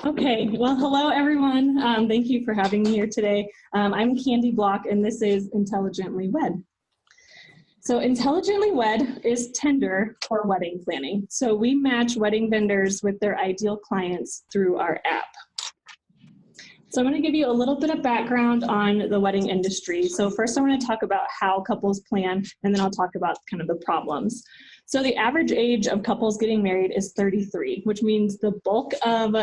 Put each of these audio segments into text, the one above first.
Okay, well, hello everyone. Thank you for having me here today. I'm Candi and this is Intelligently Wed. So Intelligently Wed is Tinder for wedding planning. So we match wedding vendors with their ideal clients through our app. So I'm going to give you a little bit of background on the wedding industry. So first I want to talk about how couples plan, and then I'll talk about kind of the problems. So the average age of couples getting married is 33, which means the bulk of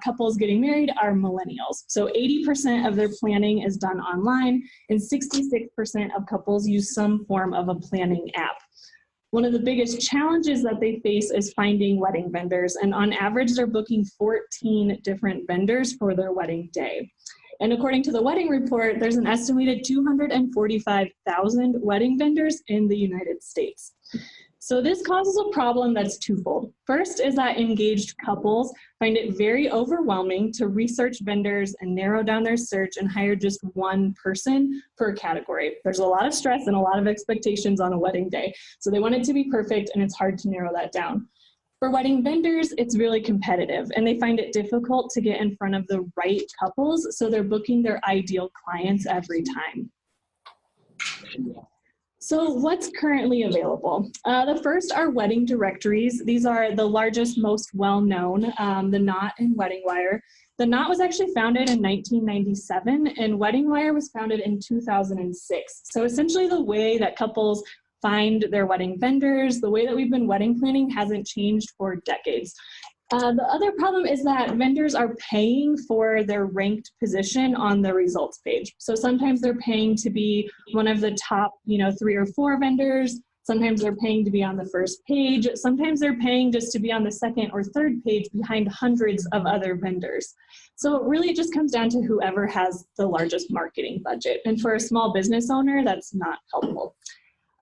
couples getting married are millennials. So 80% of their planning is done online, and 66% of couples use some form of a planning app. One of the biggest challenges that they face is finding wedding vendors, and on average, they're booking 14 different vendors for their wedding day. And according to the wedding report, there's an estimated 245,000 wedding vendors in the United States. So this causes a problem that's twofold. First is that engaged couples find it very overwhelming to research vendors and narrow down their search and hire just one person per category. There's a lot of stress and a lot of expectations on a wedding day. So they want it to be perfect, and it's hard to narrow that down. For wedding vendors, it's really competitive, and they find it difficult to get in front of the right couples, so they're booking their ideal clients every time. So what's currently available? The first are wedding directories. These are the largest, most well-known, The Knot and Wedding Wire. The Knot was actually founded in 1997, and Wedding Wire was founded in 2006. So essentially the way that couples find their wedding vendors, the way that we've been wedding planning hasn't changed for decades. The other problem is that vendors are paying for their ranked position on the results page. So sometimes they're paying to be one of the top, 3 or 4 vendors. Sometimes they're paying to be on the first page. Sometimes they're paying just to be on the second or third page behind hundreds of other vendors. So really it just comes down to whoever has the largest marketing budget. And for a small business owner, that's not helpful.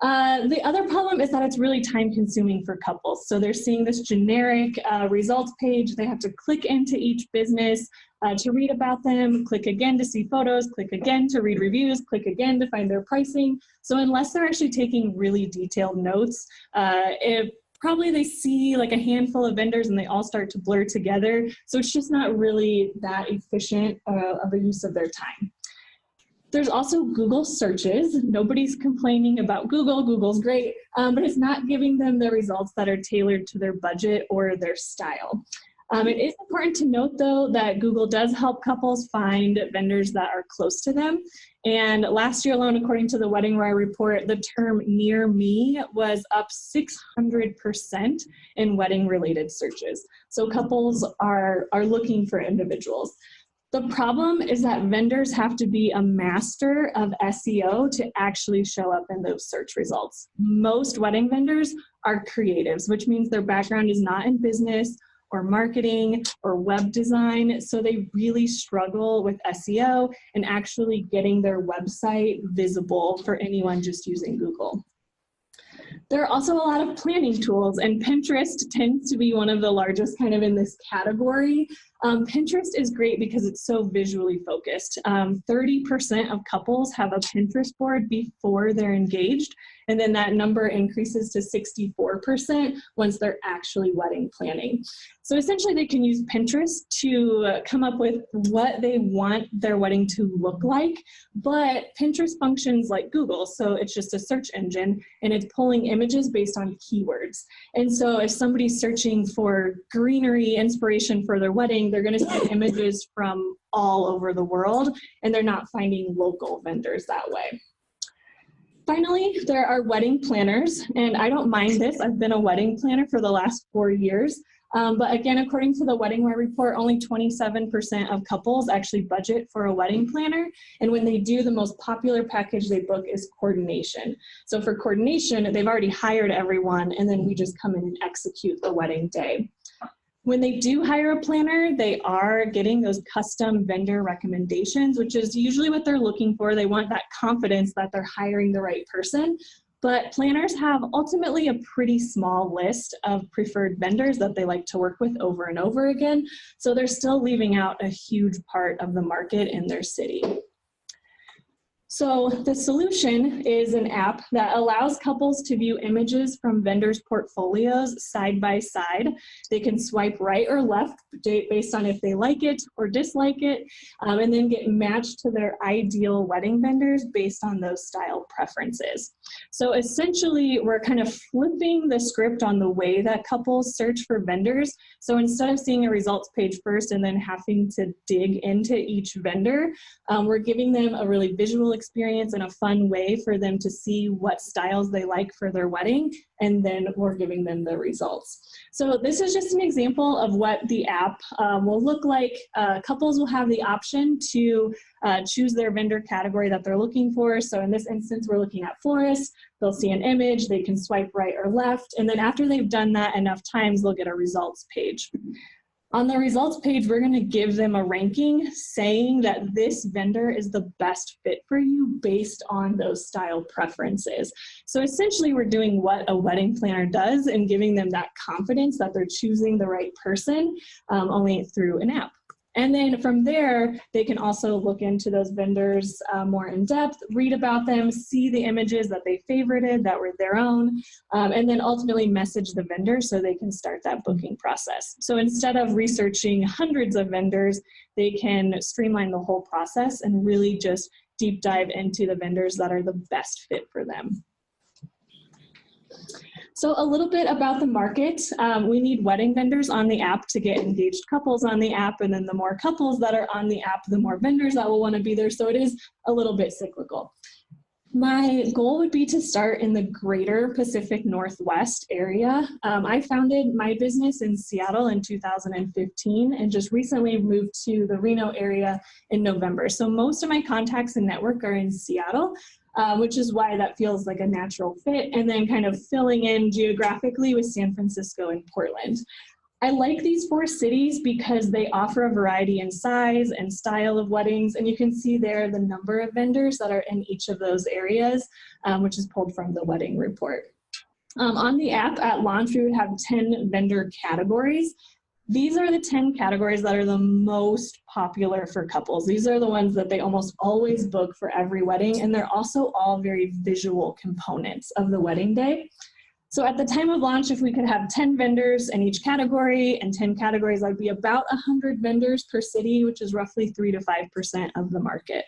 The other problem is that it's really time consuming for couples. So they're seeing this generic results page. They have to click into each business to read about them, click again to see photos, click again to read reviews, click again to find their pricing. So unless they're actually taking really detailed notes, probably they see like a handful of vendors and they all start to blur together. So it's just not really that efficient of a use of their time. There's also Google searches. Nobody's complaining about Google. Google's great, but it's not giving them the results that are tailored to their budget or their style. It is important to note, though, that Google does help couples find vendors that are close to them. And last year alone, according to the Wedding Wire report, the term near me was up 600% in wedding-related searches. So couples are looking for individuals. The problem is that vendors have to be a master of SEO to actually show up in those search results. Most wedding vendors are creatives, which means their background is not in business or marketing or web design, so they really struggle with SEO and actually getting their website visible for anyone just using Google. There are also a lot of planning tools, and Pinterest tends to be one of the largest kind of in this category. Pinterest is great because it's so visually focused. 30% of couples have a Pinterest board before they're engaged, and then that number increases to 64% once they're actually wedding planning. So essentially they can use Pinterest to come up with what they want their wedding to look like, but Pinterest functions like Google, so it's just a search engine, and it's pulling images based on keywords. And so if somebody's searching for greenery inspiration for their wedding, they're going to see images from all over the world, and they're not finding local vendors that way. Finally, there are wedding planners, and I don't mind this. I've been a wedding planner for the last 4 years. But again, according to the Wedding Wire report, only 27% of couples actually budget for a wedding planner. And when they do, the most popular package they book is coordination. So for coordination, they've already hired everyone, and then we just come in and execute the wedding day. When they do hire a planner, they are getting those custom vendor recommendations, which is usually what they're looking for. They want that confidence that they're hiring the right person. But planners have ultimately a pretty small list of preferred vendors that they like to work with over and over again. So they're still leaving out a huge part of the market in their city. So the solution is an app that allows couples to view images from vendors' portfolios side by side. They can swipe right or left based on if they like it or dislike it, and then get matched to their ideal wedding vendors based on those style preferences. So essentially, we're kind of flipping the script on the way that couples search for vendors. So instead of seeing a results page first and then having to dig into each vendor, we're giving them a really visual experience and a fun way for them to see what styles they like for their wedding, and then we're giving them the results. So this is just an example of what the app will look like. Couples will have the option to choose their vendor category that they're looking for. So in this instance, we're looking at florists. They'll see an image, they can swipe right or left, and then after they've done that enough times, they'll get a results page. On the results page, we're going to give them a ranking saying that this vendor is the best fit for you based on those style preferences. So essentially, we're doing what a wedding planner does and giving them that confidence that they're choosing the right person, only through an app. And then from there, they can also look into those vendors more in depth, read about them, see the images that they favorited that were their own, and then ultimately message the vendor so they can start that booking process. So instead of researching hundreds of vendors, they can streamline the whole process and really just deep dive into the vendors that are the best fit for them. So a little bit about the market. We need wedding vendors on the app to get engaged couples on the app, and then the more couples that are on the app, the more vendors that will want to be there. So it is a little bit cyclical. My goal would be to start in the greater Pacific Northwest area. I founded my business in Seattle in 2015 and just recently moved to the Reno area in November. So most of my contacts and network are in Seattle. Which is why that feels like a natural fit, and then kind of filling in geographically with San Francisco and Portland. I like these 4 cities because they offer a variety in size and style of weddings, and you can see there the number of vendors that are in each of those areas, which is pulled from the wedding report. On the app at launch, we would have 10 vendor categories. These are the 10 categories that are the most popular for couples. These are the ones that they almost always book for every wedding, and they're also all very visual components of the wedding day. So at the time of launch, if we could have 10 vendors in each category and 10 categories, that would be about 100 vendors per city, which is roughly 3 to 5% of the market.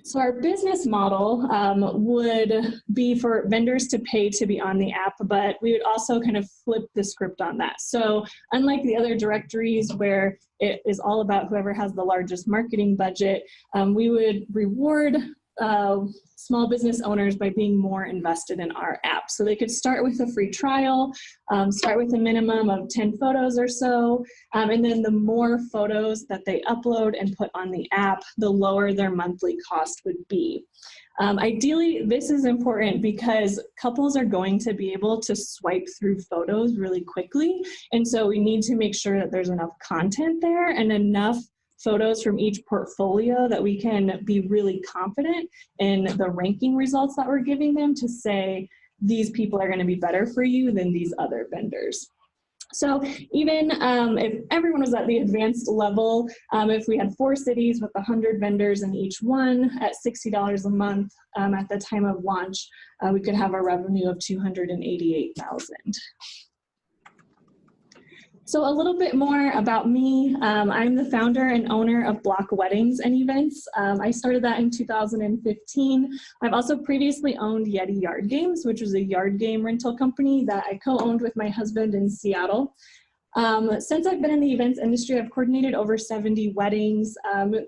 So our business model would be for vendors to pay to be on the app, but we would also kind of flip the script on that. So unlike the other directories where it is all about whoever has the largest marketing budget, we would reward small business owners by being more invested in our app. So they could start with a free trial, start with a minimum of 10 photos or so, and then the more photos that they upload and put on the app, the lower their monthly cost would be. Ideally, this is important because couples are going to be able to swipe through photos really quickly, and so we need to make sure that there's enough content there and enough photos from each portfolio that we can be really confident in the ranking results that we're giving them to say these people are going to be better for you than these other vendors. So even if everyone was at the advanced level, if we had 4 cities with 100 vendors in each one at $60 a month at the time of launch, we could have a revenue of $288,000. So a little bit more about me. I'm the founder and owner of Block Weddings and Events. I started that in 2015. I've also previously owned Yeti Yard Games, which was a yard game rental company that I co-owned with my husband in Seattle. Since I've been in the events industry, I've coordinated over 70 weddings.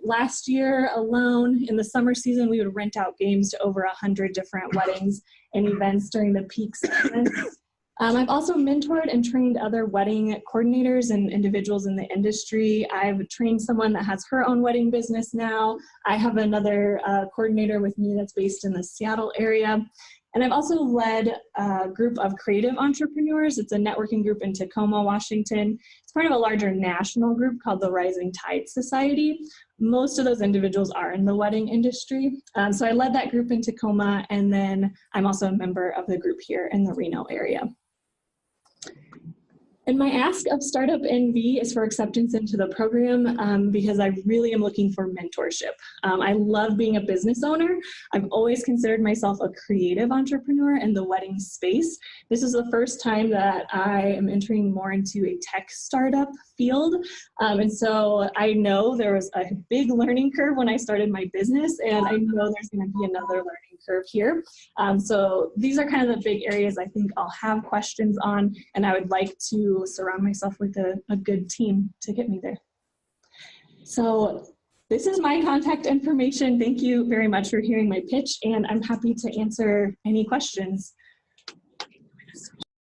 Last year alone, in the summer season, we would rent out games to over 100 different weddings and events during the peak season. I've also mentored and trained other wedding coordinators and individuals in the industry. I've trained someone that has her own wedding business now. I have another coordinator with me that's based in the Seattle area. And I've also led a group of creative entrepreneurs. It's a networking group in Tacoma, Washington. It's part of a larger national group called the Rising Tide Society. Most of those individuals are in the wedding industry. So I led that group in Tacoma, and then I'm also a member of the group here in the Reno area. And my ask of StartUpNV is for acceptance into the program because I really am looking for mentorship. I love being a business owner. I've always considered myself a creative entrepreneur in the wedding space. This is the first time that I am entering more into a tech startup field. And so I know there was a big learning curve when I started my business, and I know there's going to be another learning curve here. So these are kind of the big areas I think I'll have questions on, and I would like to surround myself with a good team to get me there. So this is my contact information. Thank you very much for hearing my pitch, and I'm happy to answer any questions.